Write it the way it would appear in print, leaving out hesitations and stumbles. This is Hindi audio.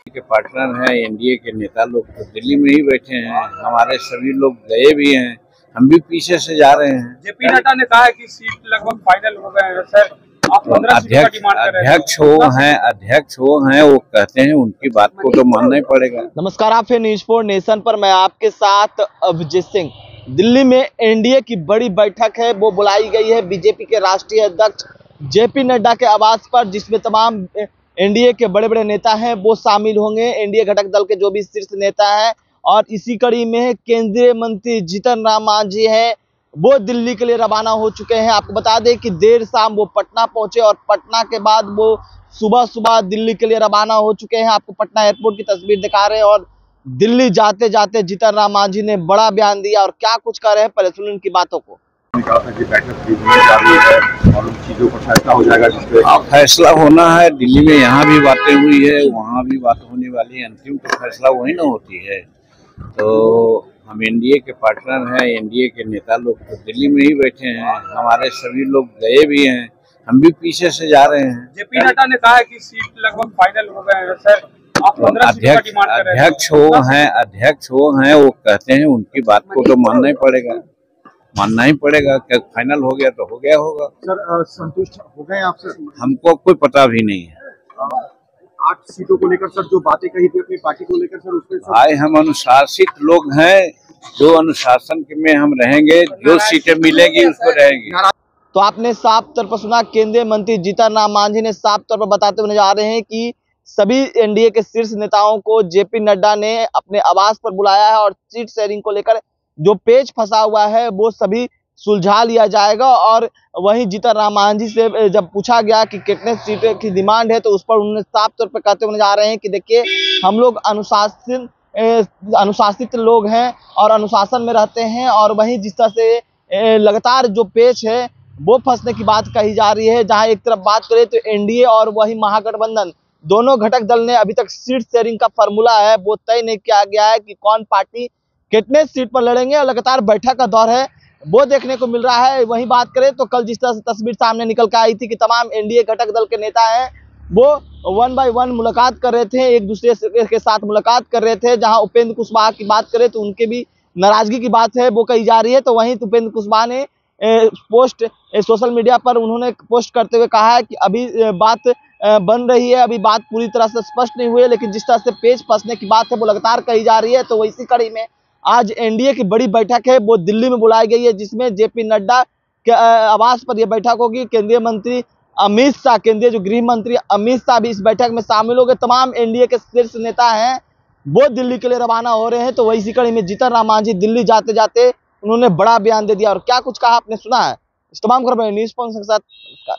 के पार्टनर हैं एनडीए के नेता लोग तो दिल्ली में ही बैठे हैं। हमारे सभी लोग गए भी हैं, हम भी पीछे से जा रहे हैं। जेपी नड्डा ने कहा है कि सीट लगभग फाइनल हो गए हैं सर। आप 15 सीटों का डिमांड कर रहे हैं। अध्यक्ष वो हैं, वो कहते हैं, उनकी बात को तो मानना ही पड़ेगा। नमस्कार, आप हैं न्यूज 4 नेशन पर। मैं आपके साथ अभिजीत सिंह। दिल्ली में एनडीए की बड़ी बैठक है, वो बुलाई गई है बीजेपी के राष्ट्रीय अध्यक्ष जेपी नड्डा के आवास पर, जिसमें तमाम एनडीए के बड़े बड़े नेता हैं वो शामिल होंगे। एनडीए घटक दल के जो भी शीर्ष नेता हैं, और इसी कड़ी में केंद्रीय मंत्री जीतन राम मांझी हैं, वो दिल्ली के लिए रवाना हो चुके हैं। आपको बता दें कि देर शाम वो पटना पहुंचे और पटना के बाद वो सुबह सुबह दिल्ली के लिए रवाना हो चुके हैं। आपको पटना एयरपोर्ट की तस्वीर दिखा रहे हैं। और दिल्ली जाते जाते जीतन राम मांझी ने बड़ा बयान दिया, और क्या कुछ कर रहे हैं पहले सुनिए उनकी बातों को। कहा था कि बैठक जारी है और उन चीजों पर फैसला हो जाएगा, जिसपे फैसला होना है। दिल्ली में यहाँ भी बातें हुई है, वहाँ भी बात होने वाली है। अंतिम तो फैसला वही ना होती है। तो हम एनडीए के पार्टनर हैं, एनडीए के नेता लोग तो दिल्ली में ही बैठे हैं। हमारे सभी लोग गए भी हैं, हम भी पीछे से जा रहे हैं। जेपी नड्डा ने कहा है कि सीट लगभग फाइनल हो गए हैं सर। आप 15 सीटों का डिमांड कर रहे हैं। अध्यक्ष वो हैं, वो कहते हैं, उनकी बात को तो मानना ही पड़ेगा। क्या फाइनल हो गया तो हो गया होगा। सर संतुष्ट हो गए आप सर? हमको कोई पता भी नहीं है। 8 सीटों को लेकर सर जो बातें कही थी अपनी पार्टी को लेकर सर, उसमें भाई हम अनुशासित लोग हैं, जो अनुशासन में हम रहेंगे, जो सीटें मिलेगी उसको रहेंगी। तो आपने साफ तौर पर सुना, केंद्रीय मंत्री जीतन राम मांझी ने साफ तौर पर बताते हुए नजर आ रहे हैं कि सभी एनडीए के शीर्ष नेताओं को जेपी नड्डा ने अपने आवास पर बुलाया है, और सीट शेयरिंग को लेकर जो पेच फंसा हुआ है वो सभी सुलझा लिया जाएगा। और वहीं जीतन राम मांझी से जब पूछा गया कि कितने सीटों की डिमांड है, तो उस पर उन्होंने साफ तौर पर कहते हुए नजर आ रहे हैं कि देखिए, हम लोग अनुशासित लोग हैं और अनुशासन में रहते हैं। और वहीं जिस तरह से लगातार जो पेच है वो फंसने की बात कही जा रही है, जहां एक तरफ बात करें तो एनडीए और वही महागठबंधन दोनों घटक दल ने अभी तक सीट शेयरिंग का फॉर्मूला है वो तय नहीं किया गया है कि कौन पार्टी कितने सीट पर लड़ेंगे, और लगातार बैठक का दौर है वो देखने को मिल रहा है। वहीं बात करें तो कल जिस तरह से तस्वीर सामने निकल कर आई थी कि तमाम एनडीए घटक दल के नेता हैं वो 1 बाय 1 मुलाकात कर रहे थे, एक दूसरे के साथ मुलाकात कर रहे थे। जहां उपेंद्र कुशवाहा की बात करें तो उनके भी नाराजगी की बात है वो कही जा रही है। तो वहीं उपेंद्र कुशवाहा ने पोस्ट सोशल मीडिया पर उन्होंने पोस्ट करते हुए कहा है कि अभी बात बन रही है, अभी बात पूरी तरह से स्पष्ट नहीं हुई है, लेकिन जिस तरह से पेच फंसने की बात है वो लगातार कही जा रही है। तो इसी कड़ी में आज एनडीए की बड़ी बैठक है वो दिल्ली में बुलाई गई है, जिसमें जेपी नड्डा के आवास पर यह बैठक होगी। केंद्रीय मंत्री अमित शाह, केंद्रीय जो गृह मंत्री अमित शाह भी इस बैठक में शामिल हो गए। तमाम एनडीए के शीर्ष नेता हैं वो दिल्ली के लिए रवाना हो रहे हैं। तो इसी कड़ी में जीतन राम मांझी दिल्ली जाते जाते उन्होंने बड़ा बयान दे दिया, और क्या कुछ कहा आपने सुना है। इस तमाम खबरें न्यूज़ 4 के साथ। नमस्कार।